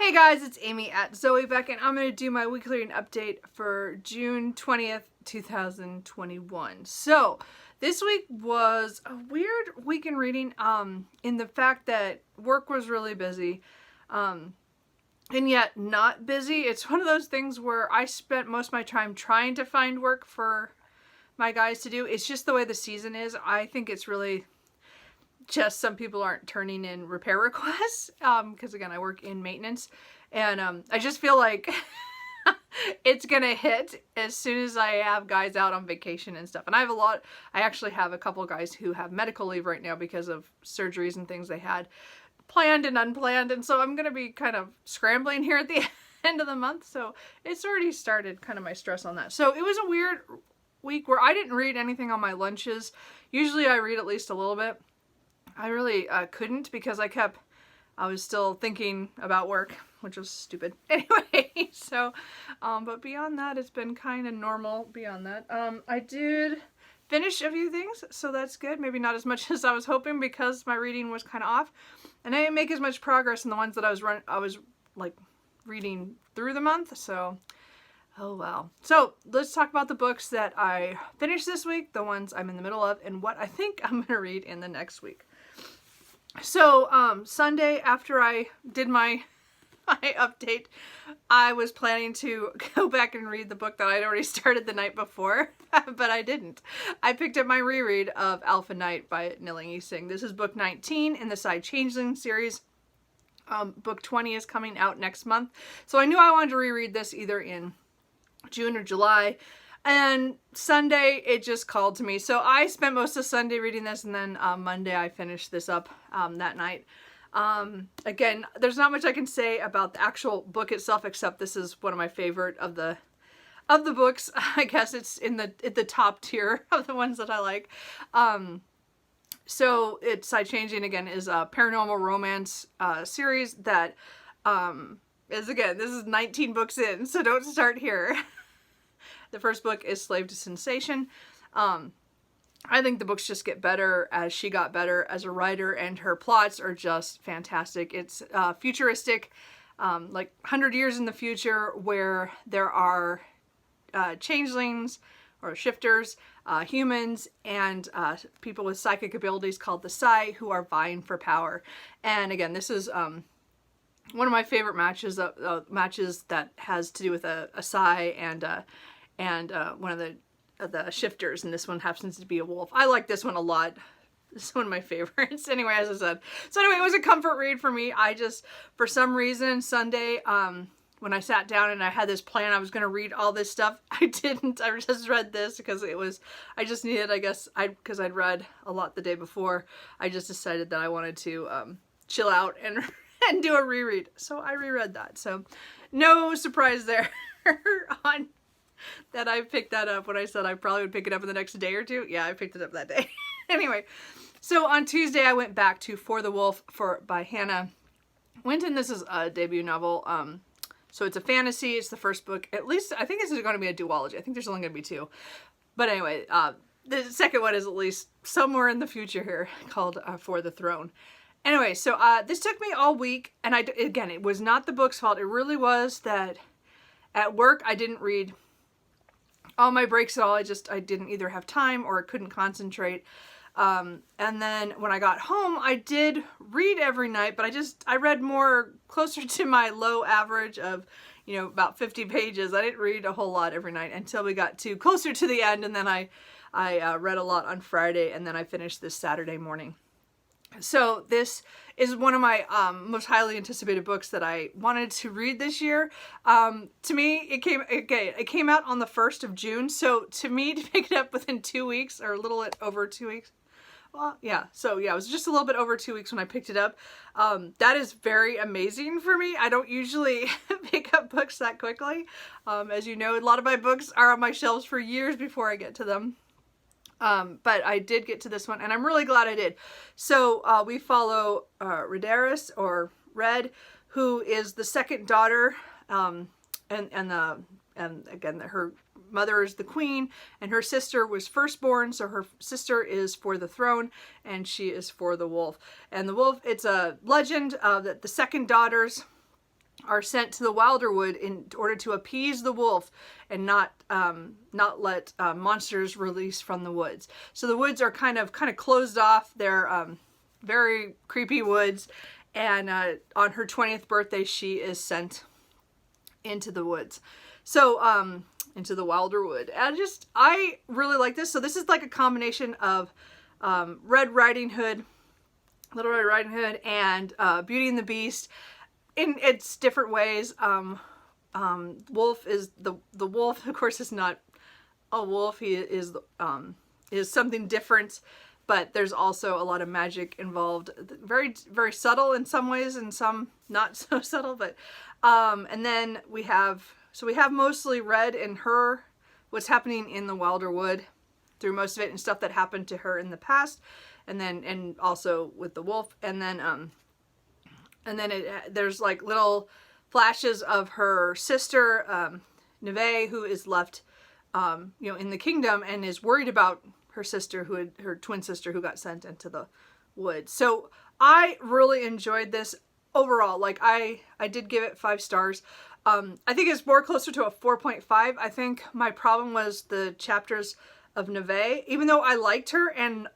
Hey guys, it's Amy at Zoe Beck, and I'm going to do my weekly reading update for June 20th, 2021. So, this week was a weird week in reading, in the fact that work was really busy, and yet not busy. It's one of those things where I spent most of my time trying to find work for my guys to do. It's just the way the season is. I think it's really just some people aren't turning in repair requests, because again, I work in maintenance, and I just feel like it's gonna hit as soon as I have guys out on vacation and stuff. And I actually have a couple guys who have medical leave right now because of surgeries and things they had planned and unplanned, and so I'm gonna be kind of scrambling here at the end of the month, so it's already started kind of my stress on that. So it was a weird week where I didn't read anything on my lunches. Usually I read at least a little bit. I really couldn't because I was still thinking about work, which was stupid. Anyway, so, but beyond that, it's been kind of normal beyond that. I did finish a few things, so that's good. Maybe not as much as I was hoping because my reading was kind of off. And I didn't make as much progress in the ones that I was like reading through the month, so oh well. So let's talk about the books that I finished this week, the ones I'm in the middle of, and what I think I'm going to read in the next week. So, Sunday after I did my update, I was planning to go back and read the book that I'd already started the night before, but I didn't. I picked up my reread of Alpha Night by Nilingyi Singh. This is book 19 in the Side Changeling series. Book 20 is coming out next month. So I knew I wanted to reread this either in June or July. And Sunday, it just called to me. So I spent most of Sunday reading this, and then Monday I finished this up that night. Again, there's not much I can say about the actual book itself, except this is one of my favorite of the books. I guess it's in the top tier of the ones that I like. So it's Side Changing, again, is a paranormal romance series that is, again, this is 19 books in, so don't start here. The first book is Slave to Sensation. I think the books just get better as she got better as a writer, and her plots are just fantastic. It's futuristic, like 100 years in the future, where there are changelings or shifters, humans, and people with psychic abilities called the Sai who are vying for power. And again, this is one of my favorite matches that has to do with a Sai and one of the shifters, and this one happens to be a wolf. I like this one a lot. This is one of my favorites. Anyway, as I said. So anyway, it was a comfort read for me. I just, for some reason, Sunday, when I sat down and I had this plan, I was going to read all this stuff. I didn't. I just read this because I just needed, I guess, because I'd read a lot the day before. I just decided that I wanted to chill out and do a reread. So I reread that. So no surprise there on that I picked that up when I said I probably would pick it up in the next day or two. Yeah, I picked it up that day. Anyway, so on Tuesday I went back to For the Wolf by Hannah Winton. This is a debut novel. So it's a fantasy. It's the first book. At least I think this is going to be a duology. I think there's only going to be 2. But anyway, the second one is at least somewhere in the future here, called For the Throne. Anyway, so this took me all week, and again, it was not the book's fault. It really was that at work I didn't read all my breaks at all. I didn't either have time or couldn't concentrate. And then when I got home, I did read every night, but I read more closer to my low average of, about 50 pages. I didn't read a whole lot every night until we got closer to the end, and then I read a lot on Friday, and then I finished this Saturday morning. So this is one of my most highly anticipated books that I wanted to read this year. To me, it came out on the 1st of June. So to me, to pick it up within 2 weeks, or a little bit over 2 weeks. Well, yeah. So yeah, it was just a little bit over 2 weeks when I picked it up. That is very amazing for me. I don't usually pick up books that quickly. As you know, a lot of my books are on my shelves for years before I get to them. But I did get to this one, and I'm really glad I did. So we follow Radaris, or Red, who is the second daughter, and again, her mother is the queen, and her sister was firstborn, so her sister is for the throne, and she is for the wolf. And the wolf, it's a legend that the second daughters are sent to the Wilderwood in order to appease the wolf and not let monsters release from the woods. So the woods are kind of closed off. They're very creepy woods, and on her 20th birthday, she is sent into the woods. So into the Wilderwood. And I really like this. So this is like a combination of Red Riding Hood, Little Red Riding Hood, and Beauty and the Beast in its different ways. Wolf is the wolf, of course, is not a wolf. He is something different, but there's also a lot of magic involved. Very, very subtle in some ways, and some not so subtle. But and then we have mostly Red and her, what's happening in the Wilderwood through most of it, and stuff that happened to her in the past, and also with the wolf, and then there's like little flashes of her sister, Neve, who is left, in the kingdom and is worried about her sister, her twin sister, who got sent into the woods. So I really enjoyed this overall. Like I did give it 5 stars. I think it's more closer to a 4.5. I think my problem was the chapters of Neve, even though I liked her, and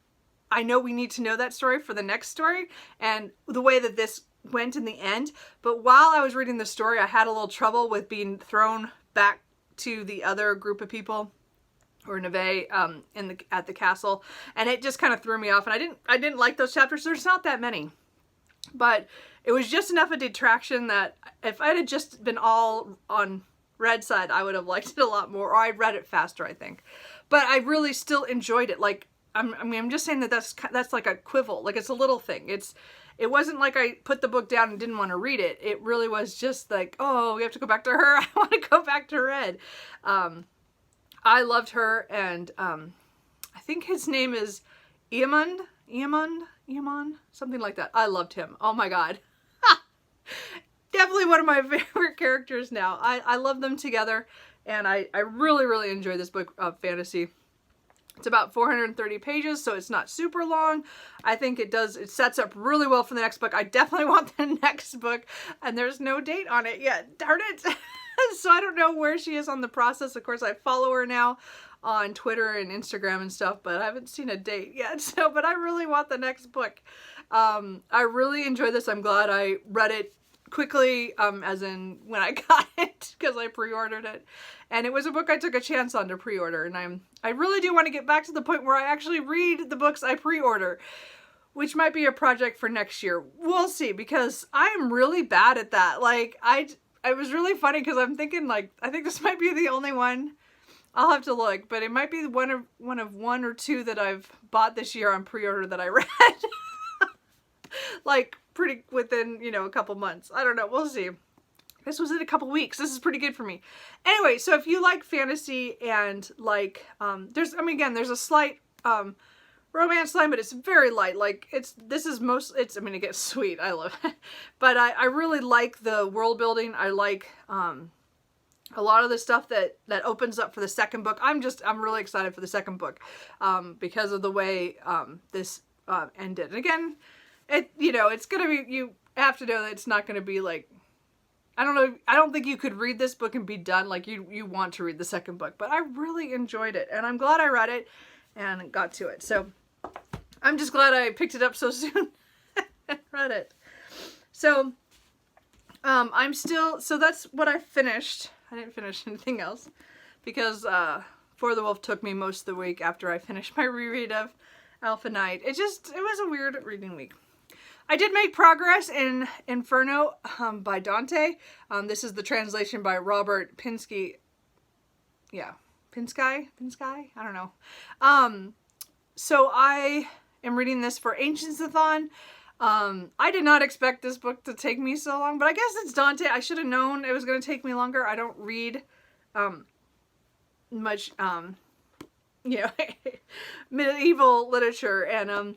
I know we need to know that story for the next story, and the way that this went in the end. But while I was reading the story, I had a little trouble with being thrown back to the other group of people, or Neve, at the castle, and it just kind of threw me off, and I didn't like those chapters. There's not that many, but it was just enough of detraction that if I had just been all on Red's side, I would have liked it a lot more, or I'd read it faster, I think. But I really still enjoyed it. Like I'm just saying that's like a quibble, like it's a little thing. It wasn't like I put the book down and didn't want to read it. It really was just like, oh, we have to go back to her. I want to go back to Red. I loved her, and I think his name is Eamon, something like that. I loved him. Oh my god. Definitely one of my favorite characters now. I love them together, and I really, really enjoy this book of fantasy. It's about 430 pages, so it's not super long. I think it sets up really well for the next book. I definitely want the next book, and there's no date on it yet. Darn it. So I don't know where she is on the process. Of course, I follow her now on Twitter and Instagram and stuff, but I haven't seen a date yet. So, but I really want the next book. I really enjoyed this. I'm glad I read it quickly, as in when I got it, because I pre-ordered it, and it was a book I took a chance on to pre-order, and I really do want to get back to the point where I actually read the books I pre-order, which might be a project for next year. We'll see, because I'm really bad at that. Like it was really funny, because I'm thinking, like, I think this might be the only one. I'll have to look, but it might be one of one or two that I've bought this year on pre-order that I read. Like pretty within, a couple months. I don't know. We'll see. This was in a couple weeks. This is pretty good for me. Anyway, so if you like fantasy and like, there's a slight romance line, but it's very light. Like it gets sweet. I love it. But I really like the world building. I like a lot of the stuff that opens up for the second book. I'm really excited for the second book, because of the way this ended. And again, it's gonna be, you have to know that it's not gonna be like, I don't know, I don't think you could read this book and be done. Like you want to read the second book, but I really enjoyed it, and I'm glad I read it and got to it. So I'm just glad I picked it up so soon and read it. So so that's what I finished. I didn't finish anything else, because For the Wolf took me most of the week after I finished my reread of Alpha Knight. It was a weird reading week. I did make progress in Inferno by Dante. This is the translation by Robert Pinsky. Yeah, Pinsky? I don't know. So I am reading this for Ancientsathon. I did not expect this book to take me so long, but I guess it's Dante. I should have known it was going to take me longer. I don't read much, medieval literature, and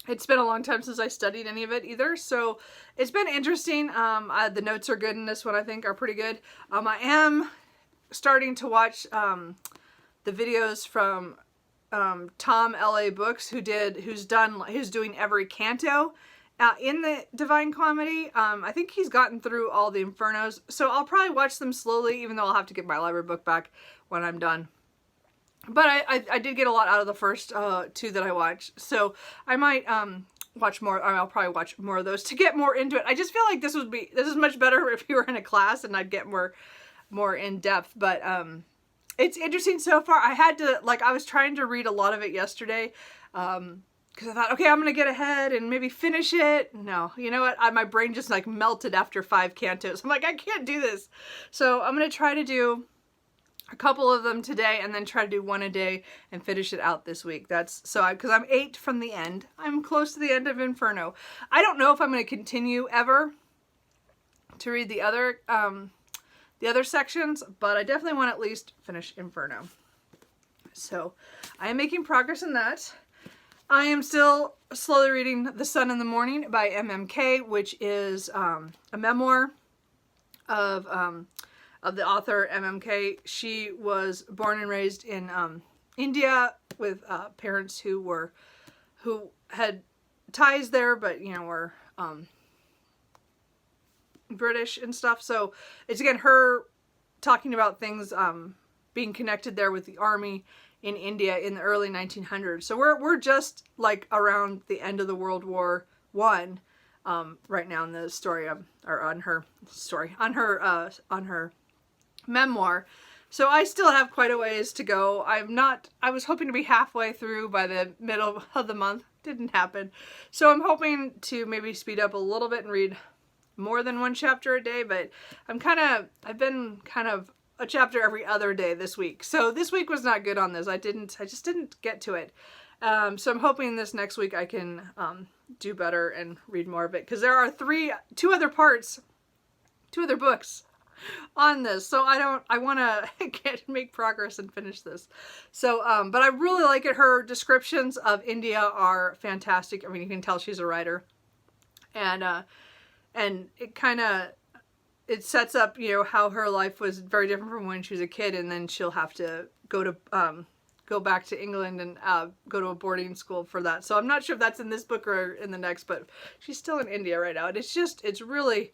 it's been a long time since I studied any of it either, so it's been interesting. The notes are good in this one, I think, are pretty good. I am starting to watch the videos from Tom L.A. Books, who's doing every canto in the Divine Comedy. I think he's gotten through all the Infernos, so I'll probably watch them slowly, even though I'll have to get my library book back when I'm done. But I did get a lot out of the first two that I watched, so I might watch more. I'll probably watch more of those to get more into it. I just feel like this is much better if you were in a class and I'd get more in depth. But it's interesting so far. I was trying to read a lot of it yesterday. Because I thought, okay, I'm going to get ahead and maybe finish it. No, you know what? My brain just like melted after 5 cantos. I'm like, I can't do this. So I'm going to try to do a couple of them today and then try to do one a day and finish it out this week. Because I'm 8 from the end. I'm close to the end of Inferno. I don't know if I'm going to continue ever to read the other sections, but I definitely want to at least finish Inferno. So I am making progress in that. I am still slowly reading The Sun in the Morning by MMK, which is a memoir of the author MMK. She was born and raised in India with parents who had ties there, but were British and stuff. So it's again her talking about things being connected there with the army in India in the early 1900s. So we're just like around the end of the World War I right now in the story on her memoir. So I still have quite a ways to go. I was hoping to be halfway through by the middle of the month. Didn't happen. So I'm hoping to maybe speed up a little bit and read more than one chapter a day, but I've been kind of a chapter every other day this week. So this week was not good on this. I just didn't get to it. So I'm hoping this next week I can do better and read more of it, because there are two other books on this. So I want to make progress and finish this. So, but I really like it. Her descriptions of India are fantastic. I mean, you can tell she's a writer, and it sets up, how her life was very different from when she was a kid, and then she'll have to go back to England and go to a boarding school for that. So I'm not sure if that's in this book or in the next, but she's still in India right now. And it's really,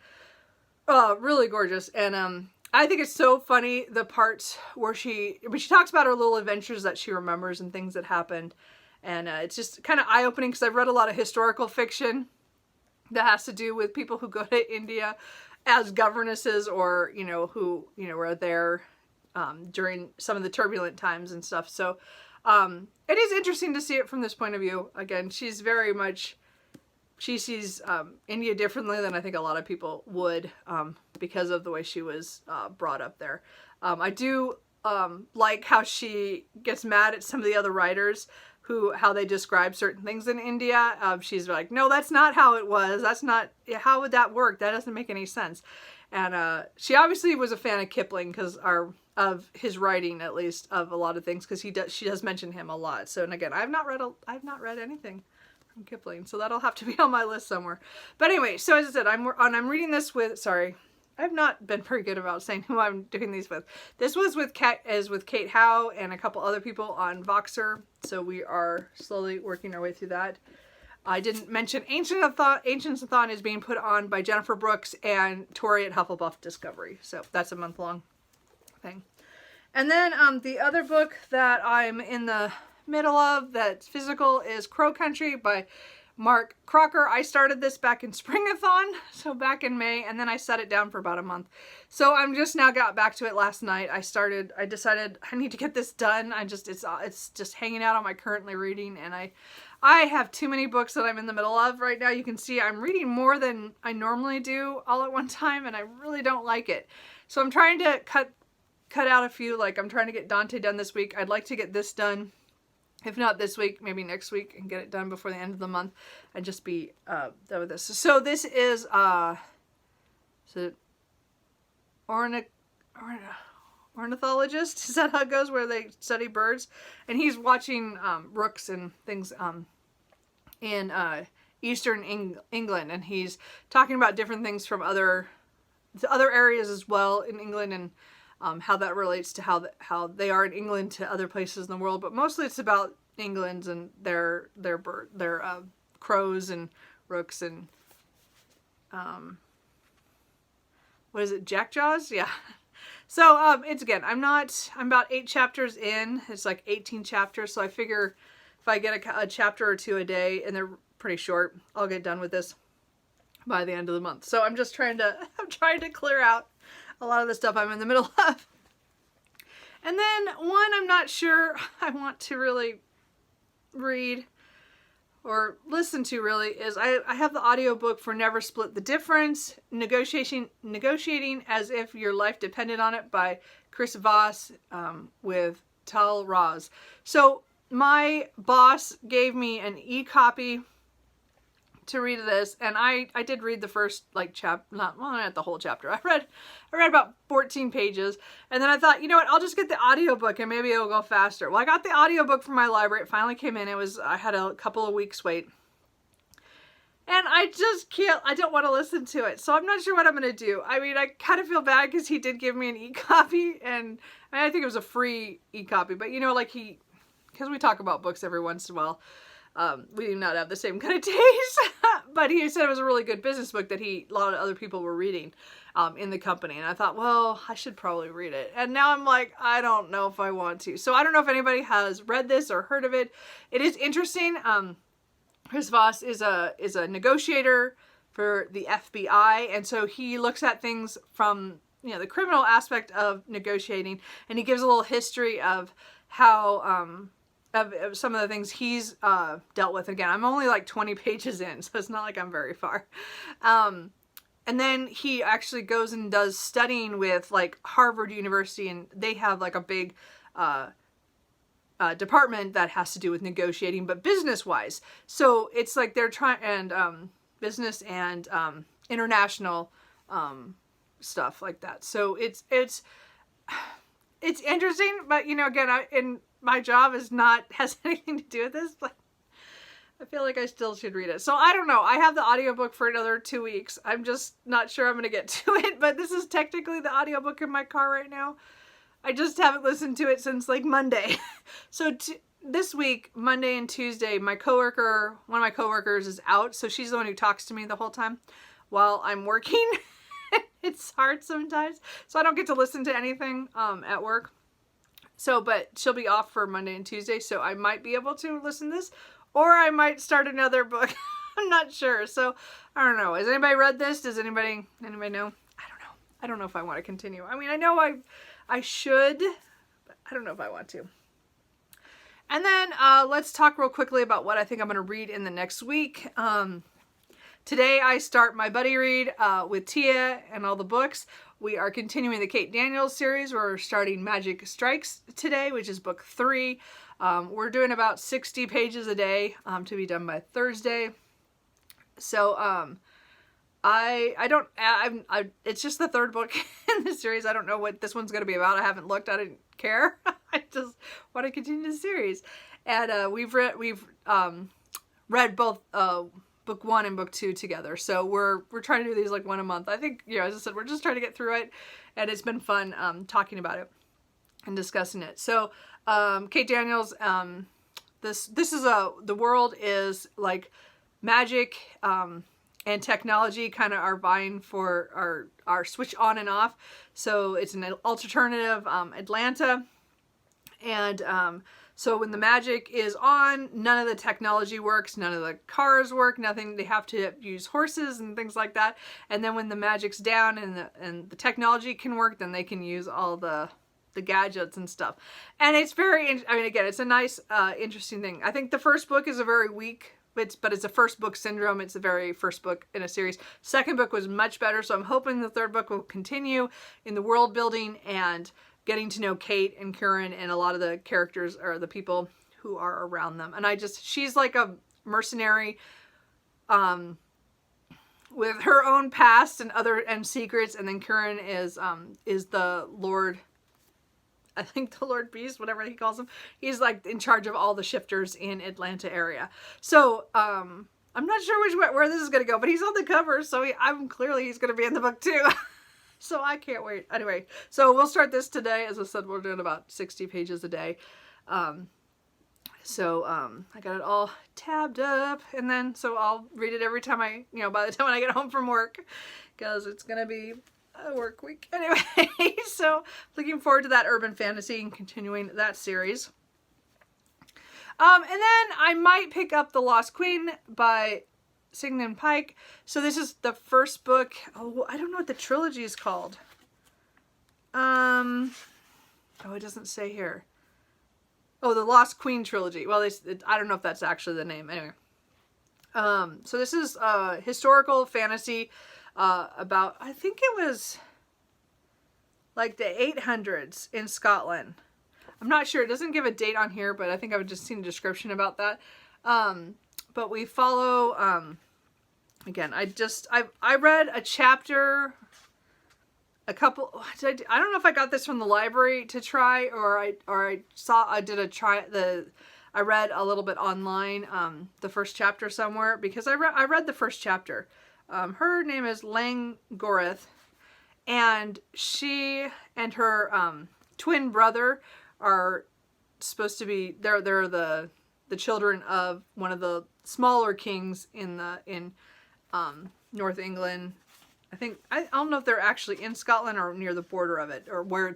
really gorgeous. And I think it's so funny, the parts where she talks about her little adventures that she remembers and things that happened. And it's just kind of eye-opening, because I've read a lot of historical fiction that has to do with people who go to India as governesses, or who were there during some of the turbulent times and stuff. So it is interesting to see it from this point of view. Again, she sees India differently than I think a lot of people would, because of the way she was brought up there. I do like how she gets mad at some of the other writers how they describe certain things in India. She's like, no, that's not how it was. That's not, how would that work? That doesn't make any sense. And she obviously was a fan of Kipling, of his writing, at least, of a lot of things, because she does mention him a lot. So, and again, I've not read anything from Kipling, so that'll have to be on my list somewhere. But anyway, so as I said, I'm reading this with, sorry, I've not been very good about saying who I'm doing these with. This was with Kate Howe and a couple other people on Voxer, so we are slowly working our way through that. I didn't mention Ancientsathon is being put on by Jennifer Brooks and Tori at Hufflepuff Discovery, so that's a month-long thing. And then the other book that I'm in the middle of that's physical is Crow Country by Mark Crocker. I started this back in Springathon, so back in May, and then I set it down for about a month. So I'm just now got back to it last night. I decided I need to get this done. It's just hanging out on my currently reading, and I have too many books that I'm in the middle of right now. You can see I'm reading more than I normally do all at one time, and I really don't like it. So I'm trying to cut out a few. Like, I'm trying to get Dante done this week. I'd like to get this done. If not this week, maybe next week, and get it done before the end of the month and just be done with this. So this is ornithologist? Is that how it goes, where they study birds? And he's watching rooks and things in Eastern England, and he's talking about different things from other areas as well in England, and how that relates to how they are in England to other places in the world. But mostly it's about England and their crows and Rooks and what is it, Jackjaws? Yeah. So it's again, I'm about 8 chapters in. It's like 18 chapters, so I figure if I get a chapter or 2 a day, and they're pretty short, I'll get done with this by the end of the month. So I'm just trying to clear out a lot of the stuff I'm in the middle of. And then one I'm not sure I want to really read or listen to really is I have the audiobook for Never Split the Difference, Negotiating as If Your Life Depended on It by Chris Voss with Tal Raz. So my boss gave me an e-copy to read this, and I did read the first not the whole chapter. I read about 14 pages, and then I thought, you know what, I'll just get the audiobook and maybe it'll go faster. Well, I got the audiobook from my library. It finally came in. I had a couple of weeks wait. And I don't want to listen to it. So I'm not sure what I'm going to do. I mean, I kind of feel bad because he did give me an e-copy, and I think it was a free e-copy, but you know, like because we talk about books every once in a while, we do not have the same kind of taste, but he said it was a really good business book that a lot of other people were reading in the company. And I thought, well, I should probably read it. And now I'm like, I don't know if I want to. So I don't know if anybody has read this or heard of it. It is interesting. Chris Voss is a negotiator for the FBI. And so he looks at things from, the criminal aspect of negotiating. And he gives a little history of how, of some of the things he's dealt with. Again, I'm only like 20 pages in, so it's not like I'm very far. And then he actually goes and does studying with like Harvard University, and they have like a big department that has to do with negotiating, but business-wise. So it's like they're trying, and business and international stuff like that. So it's interesting, but again, my job has anything to do with this, but I feel like I still should read it. So I don't know. I have the audiobook for another 2 weeks. I'm just not sure I'm going to get to it, but this is technically the audiobook in my car right now. I just haven't listened to it since like Monday. So this week, Monday and Tuesday, one of my coworkers is out. So she's the one who talks to me the whole time while I'm working. It's hard sometimes. So I don't get to listen to anything at work. So, but she'll be off for Monday and Tuesday, so I might be able to listen to this, or I might start another book. I'm not sure. So, I don't know. Has anybody read this? Does anybody know? I don't know. I don't know if I want to continue. I mean, I know I should, but I don't know if I want to. And then, let's talk real quickly about what I think I'm going to read in the next week. Today, I start my buddy read with Tia and all the books. We are continuing the Kate Daniels series. We're starting Magic Strikes today, which is book 3. We're doing about 60 pages a day to be done by Thursday. So it's just the 3rd book in the series. I don't know what this one's going to be about. I haven't looked. I didn't care. I just want to continue the series. And we've read both book 1 and book 2 together. So we're trying to do these like one a month. I think, as I said, we're just trying to get through it, and it's been fun talking about it and discussing it. So Kate Daniels, this is the world is like magic and technology kind of are vying for our switch on and off. So it's an alternative Atlanta, and so when the magic is on, none of the technology works, none of the cars work, nothing. They have to use horses and things like that. And then when the magic's down and the technology can work, then they can use all the gadgets and stuff. And it's again, it's a nice, interesting thing. I think the first book is a very weak, but it's a first book syndrome. It's the very first book in a series. Second book was much better, so I'm hoping the 3rd book will continue in the world building and getting to know Kate and Kieran and a lot of the characters or the people who are around them. And she's like a mercenary with her own past and secrets. And then Kieran is the Lord, I think the Lord Beast, whatever he calls him. He's like in charge of all the shifters in Atlanta area. So, I'm not sure where this is going to go, but he's on the cover. So he's going to be in the book too. So I can't wait. Anyway, so we'll start this today. As I said, we're doing about 60 pages a day. So I got it all tabbed up, and then so I'll read it every time by the time when I get home from work, because it's gonna be a work week anyway. So looking forward to that urban fantasy and continuing that series. And then I might pick up The Lost Queen by Sigmund Pike. So this is the first book. Oh, I don't know what the trilogy is called. Oh, it doesn't say here. Oh, the Lost Queen trilogy. Well, I don't know if that's actually the name. Anyway. So this is historical fantasy about, I think it was like the 800s in Scotland. I'm not sure. It doesn't give a date on here, but I think I've just seen a description about that. But we follow, again, I read a chapter, a couple, I don't know if I got this from the library to try, or I read a little bit online, the first chapter somewhere, because I read the first chapter. Her name is Langorith, and she and her twin brother are supposed to be, they're the children of one of the smaller kings in North England. I don't know if they're actually in Scotland or near the border of it, or where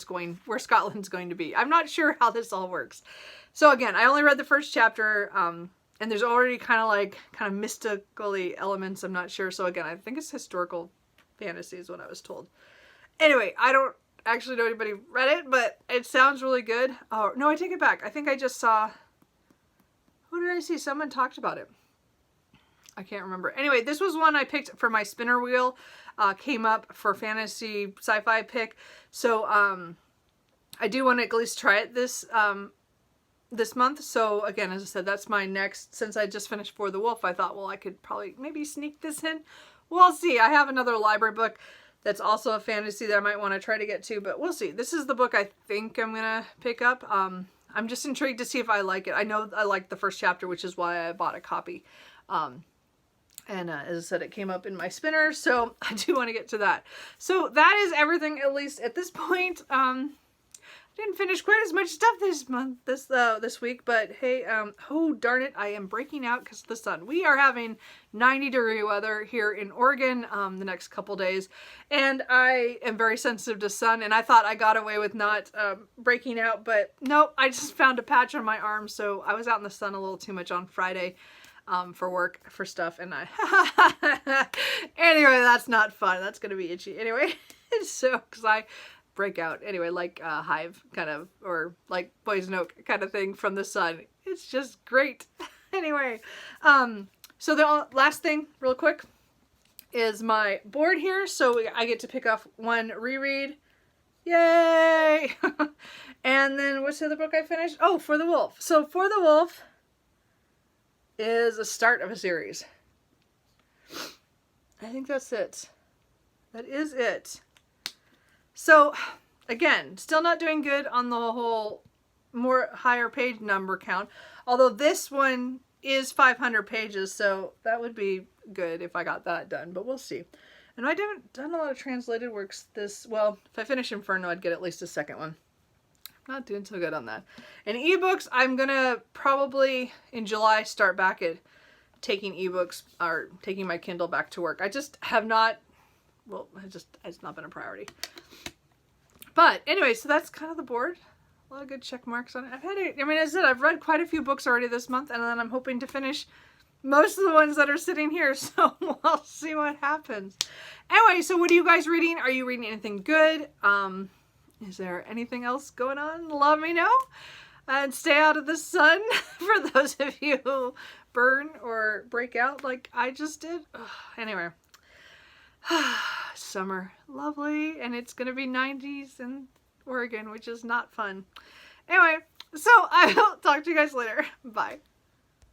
Scotland's going to be. I'm not sure how this all works. So again, I only read the first chapter, and there's already kind of mystically elements. I'm not sure. So again, I think it's historical fantasy is what I was told. Anyway, I don't actually know anybody read it, but it sounds really good. Oh, no, I take it back. I think I just saw, who did I see? Someone talked about it. I can't remember. Anyway, this was one I picked for my spinner wheel. Came up for fantasy sci-fi pick. So I do want to at least try it this month. So again, as I said, that's my next, since I just finished For the Wolf, I thought, well, I could probably maybe sneak this in. We'll see. I have another library book that's also a fantasy that I might want to try to get to, but we'll see. This is the book I think I'm going to pick up. I'm just intrigued to see if I like it. I know I liked the first chapter, which is why I bought a copy. And as I said, it came up in my spinner, so I do want to get to that. So that is everything, at least at this point. Didn't finish quite as much stuff this week, but hey, oh darn it, I am breaking out because of the sun. We are having 90-degree weather here in Oregon the next couple days, and I am very sensitive to sun, and I thought I got away with not breaking out, but nope, I just found a patch on my arm, so I was out in the sun a little too much on Friday for work, for stuff, and anyway, that's not fun. That's gonna be itchy. Anyway, so, because I break out anyway, like hive kind of, or like poison oak kind of thing from the sun. It's just great. Anyway, so the last thing real quick is my board here. So I get to pick off one reread. Yay! And then what's the other book I finished? Oh, For the Wolf. So For the Wolf is the start of a series. I think that's it. That is it. So, again, still not doing good on the whole higher page number count. Although this one is 500 pages, so that would be good if I got that done. But we'll see. And I haven't done a lot of translated works well, if I finish Inferno, I'd get at least a second one. Not doing so good on that. And ebooks, I'm going to probably, in July, start back at taking ebooks, or taking my Kindle back to work. I just have not, well, it's not been a priority. But anyway, so that's kind of the board. A lot of good check marks on it. As I said, I've read quite a few books already this month, and then I'm hoping to finish most of the ones that are sitting here, so we'll see what happens. Anyway, so what are you guys reading? Are you reading anything good? Is there anything else going on? Let me know. And stay out of the sun for those of you who burn or break out like I just did. Ugh, anyway. Summer. Lovely. And it's going to be 90s in Oregon, which is not fun. Anyway, so I will talk to you guys later. Bye.